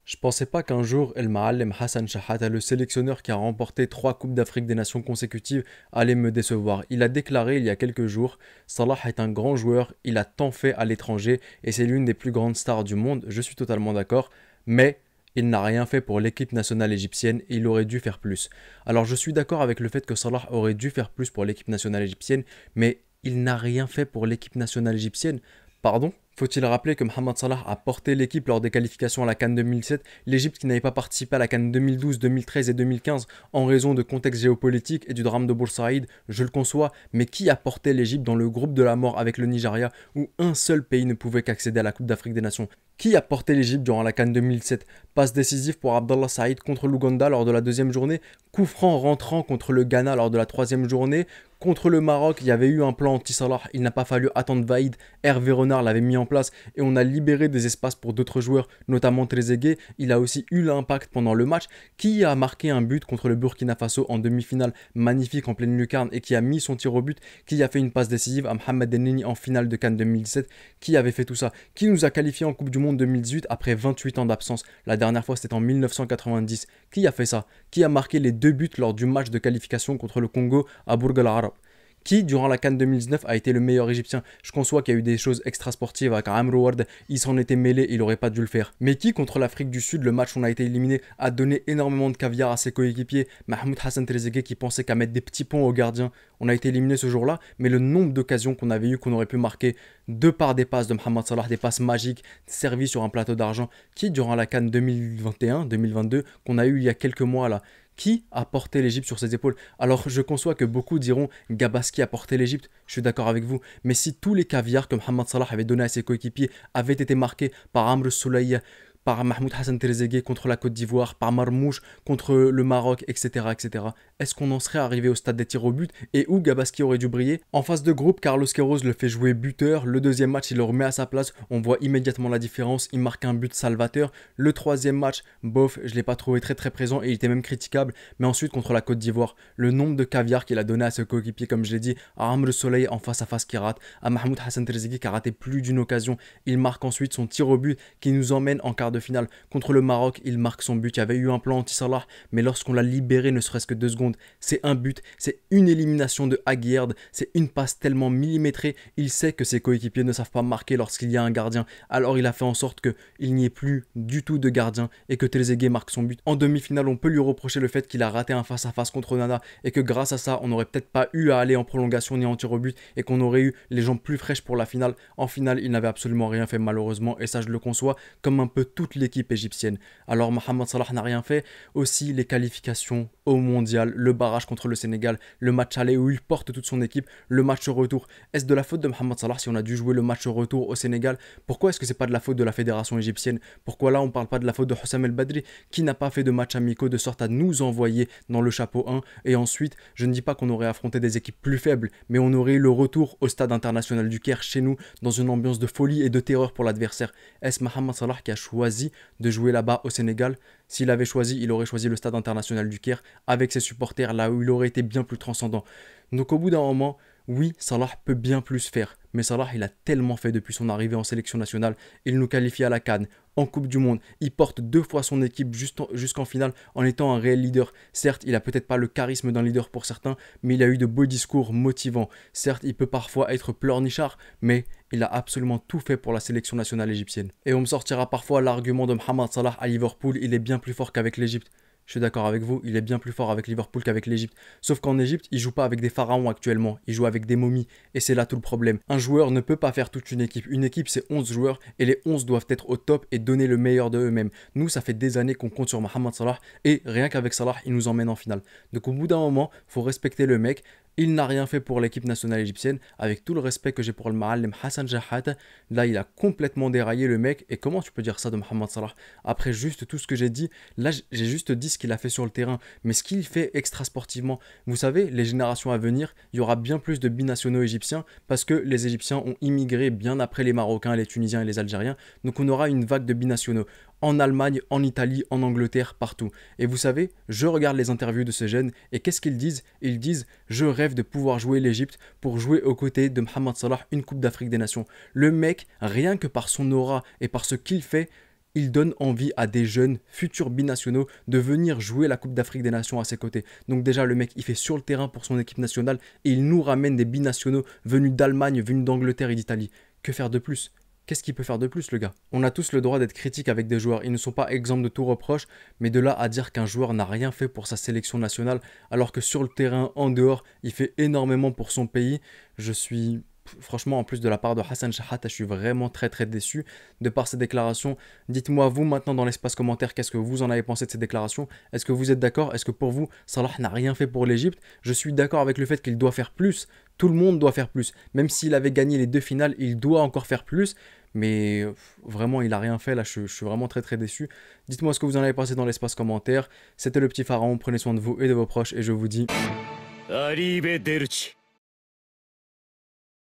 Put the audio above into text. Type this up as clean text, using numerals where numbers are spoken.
Je pensais pas qu'un jour El Ma'allem Hassan Shahata, le sélectionneur qui a remporté 3 Coupes d'Afrique des Nations consécutives, allait me décevoir. Il a déclaré il y a quelques jours: Salah est un grand joueur, il a tant fait à l'étranger et c'est l'une des plus grandes stars du monde. Je suis totalement d'accord, mais il n'a rien fait pour l'équipe nationale égyptienne et il aurait dû faire plus. Alors je suis d'accord avec le fait que Salah aurait dû faire plus pour l'équipe nationale égyptienne, mais il n'a rien fait pour l'équipe nationale égyptienne. Pardon? Faut-il rappeler que Mohamed Salah a porté l'équipe lors des qualifications à la CAN 2007, l'Égypte qui n'avait pas participé à la CAN 2012, 2013 et 2015 en raison de contexte géopolitique et du drame de Boursaïd, je le conçois, mais qui a porté l'Égypte dans le groupe de la mort avec le Nigeria où un seul pays ne pouvait qu'accéder à la Coupe d'Afrique des Nations? Qui a porté l'Égypte durant la CAN 2007? Passe décisive pour Abdallah Saïd contre l'Ouganda lors de la deuxième journée, coup franc rentrant contre le Ghana lors de la troisième journée, contre le Maroc, il y avait eu un plan anti-Salah, il n'a pas fallu attendre Vaïd, Hervé Renard l'avait mis en place et on a libéré des espaces pour d'autres joueurs, notamment Trezeguet. Il a aussi eu l'impact pendant le match. Qui a marqué un but contre le Burkina Faso en demi-finale, magnifique en pleine lucarne, et qui a mis son tir au but? Qui a fait une passe décisive à Mohamed Enneni en finale de CAN 2017? Qui avait fait tout ça? Qui nous a qualifiés en Coupe du Monde 2018 après 28 ans d'absence? La dernière fois c'était en 1990. Qui a fait ça? Qui a marqué les 2 buts lors du match de qualification contre le Congo à Bourg el Arab? Qui, durant la CAN 2019, a été le meilleur égyptien? Je conçois qu'il y a eu des choses extrasportives avec Amr Ward, il s'en était mêlé, il aurait pas dû le faire. Mais qui, contre l'Afrique du Sud, le match où on a été éliminé, a donné énormément de caviar à ses coéquipiers? Mahmoud Hassan Trezeguet qui pensait qu'à mettre des petits ponts au gardien. On a été éliminé ce jour-là, mais le nombre d'occasions qu'on avait eu, qu'on aurait pu marquer, de par des passes de Mohamed Salah, des passes magiques, servies sur un plateau d'argent, qui, durant la CAN 2021-2022, qu'on a eu il y a quelques mois là, qui a porté l'Égypte sur ses épaules? Alors je conçois que beaucoup diront Gabaski a porté l'Égypte, je suis d'accord avec vous, mais si tous les caviars que Mohamed Salah avait donné à ses coéquipiers avaient été marqués par Amr Soulaye, par Mahmoud Hassan Trezeguet contre la Côte d'Ivoire, par Marmouche contre le Maroc, etc., etc. Est-ce qu'on en serait arrivé au stade des tirs au but et où Gabaski aurait dû briller? En phase de groupe, Carlos Queiroz le fait jouer buteur. Le deuxième match, il le remet à sa place. On voit immédiatement la différence. Il marque un but salvateur. Le troisième match, bof, je ne l'ai pas trouvé très très présent et il était même critiquable. Mais ensuite, contre la Côte d'Ivoire, le nombre de caviar qu'il a donné à ses coéquipiers, comme je l'ai dit, à Amr Soleil en face à face qui rate, à Mahmoud Hassan Trezeguet qui a raté plus d'une occasion. Il marque ensuite son tir au but qui nous emmène en quart de finale. Contre le Maroc, il marque son but. Il y avait eu un plan anti-Salah, mais lorsqu'on l'a libéré ne serait-ce que 2 secondes, c'est un but, c'est une élimination de Aguerd, c'est une passe tellement millimétrée. Il sait que ses coéquipiers ne savent pas marquer lorsqu'il y a un gardien, alors il a fait en sorte qu'il n'y ait plus du tout de gardien et que Trezeguet marque son but. En demi-finale, on peut lui reprocher le fait qu'il a raté un face-à-face contre Nana et que grâce à ça, on n'aurait peut-être pas eu à aller en prolongation ni en tir au but et qu'on aurait eu les jambes plus fraîches pour la finale. En finale, il n'avait absolument rien fait malheureusement et ça je le conçois, comme un peu toute l'équipe égyptienne. Alors Mohamed Salah n'a rien fait, aussi les qualifications au mondial, le barrage contre le Sénégal, le match aller où il porte toute son équipe, le match retour. Est-ce de la faute de Mohamed Salah si on a dû jouer le match retour au Sénégal? Pourquoi est-ce que c'est pas de la faute de la fédération égyptienne? Pourquoi là on parle pas de la faute de Hossam El Badri qui n'a pas fait de match amicaux de sorte à nous envoyer dans le chapeau 1? Et ensuite, je ne dis pas qu'on aurait affronté des équipes plus faibles, mais on aurait eu le retour au stade international du Caire chez nous dans une ambiance de folie et de terreur pour l'adversaire. Est-ce Mohamed Salah qui a choisi de jouer là-bas au Sénégal? S'il avait choisi, il aurait choisi le stade international du Caire avec ses supporters là où il aurait été bien plus transcendant. Donc au bout d'un moment, oui, Salah peut bien plus faire. Mais Salah, il a tellement fait depuis son arrivée en sélection nationale. Il nous qualifie à la CAN, en Coupe du Monde. Il porte 2 fois son équipe jusqu'en finale en étant un réel leader. Certes, il n'a peut-être pas le charisme d'un leader pour certains, mais il a eu de beaux discours motivants. Certes, il peut parfois être pleurnichard, mais il a absolument tout fait pour la sélection nationale égyptienne. Et on me sortira parfois l'argument de Mohamed Salah à Liverpool, il est bien plus fort qu'avec l'Égypte. Je suis d'accord avec vous, il est bien plus fort avec Liverpool qu'avec l'Égypte. Sauf qu'en Égypte, il joue pas avec des pharaons actuellement, il joue avec des momies. Et c'est là tout le problème. Un joueur ne peut pas faire toute une équipe. Une équipe, c'est 11 joueurs et les 11 doivent être au top et donner le meilleur de eux-mêmes. Nous, ça fait des années qu'on compte sur Mohamed Salah et rien qu'avec Salah, il nous emmène en finale. Donc au bout d'un moment, faut respecter le mec. Il n'a rien fait pour l'équipe nationale égyptienne, avec tout le respect que j'ai pour le Ma'allem Hassan Shahata. Là, il a complètement déraillé le mec. Et comment tu peux dire ça de Mohamed Salah? Après juste tout ce que j'ai dit, là, j'ai juste dit ce qu'il a fait sur le terrain. Mais ce qu'il fait extra sportivement, vous savez, les générations à venir, il y aura bien plus de binationaux égyptiens parce que les Égyptiens ont immigré bien après les Marocains, les Tunisiens et les Algériens. Donc on aura une vague de binationaux en Allemagne, en Italie, en Angleterre, partout. Et vous savez, je regarde les interviews de ces jeunes et qu'est-ce qu'ils disent? Ils disent: je rêve de pouvoir jouer l'Égypte pour jouer aux côtés de Mohamed Salah une Coupe d'Afrique des Nations. Le mec, rien que par son aura et par ce qu'il fait, il donne envie à des jeunes futurs binationaux de venir jouer la Coupe d'Afrique des Nations à ses côtés. Donc déjà, le mec, il fait sur le terrain pour son équipe nationale et il nous ramène des binationaux venus d'Allemagne, venus d'Angleterre et d'Italie. Que faire de plus? Qu'est-ce qu'il peut faire de plus, le gars? On a tous le droit d'être critiques avec des joueurs. Ils ne sont pas exempts de tout reproche, mais de là à dire qu'un joueur n'a rien fait pour sa sélection nationale, alors que sur le terrain, en dehors, il fait énormément pour son pays, je suis... Franchement, en plus de la part de Hassan Shahata, je suis vraiment très déçu de par ces déclarations. Dites-moi, vous, maintenant, dans l'espace commentaire, qu'est-ce que vous en avez pensé de ces déclarations? Est-ce que vous êtes d'accord? Est-ce que pour vous, Salah n'a rien fait pour l'Égypte? Je suis d'accord avec le fait qu'il doit faire plus. Tout le monde doit faire plus. Même s'il avait gagné les 2 finales, il doit encore faire plus. Mais vraiment, il n'a rien fait. Là, je suis vraiment très déçu. Dites-moi ce que vous en avez pensé dans l'espace commentaire. C'était le petit pharaon. Prenez soin de vous et de vos proches. Et je vous dis... Arrivederci.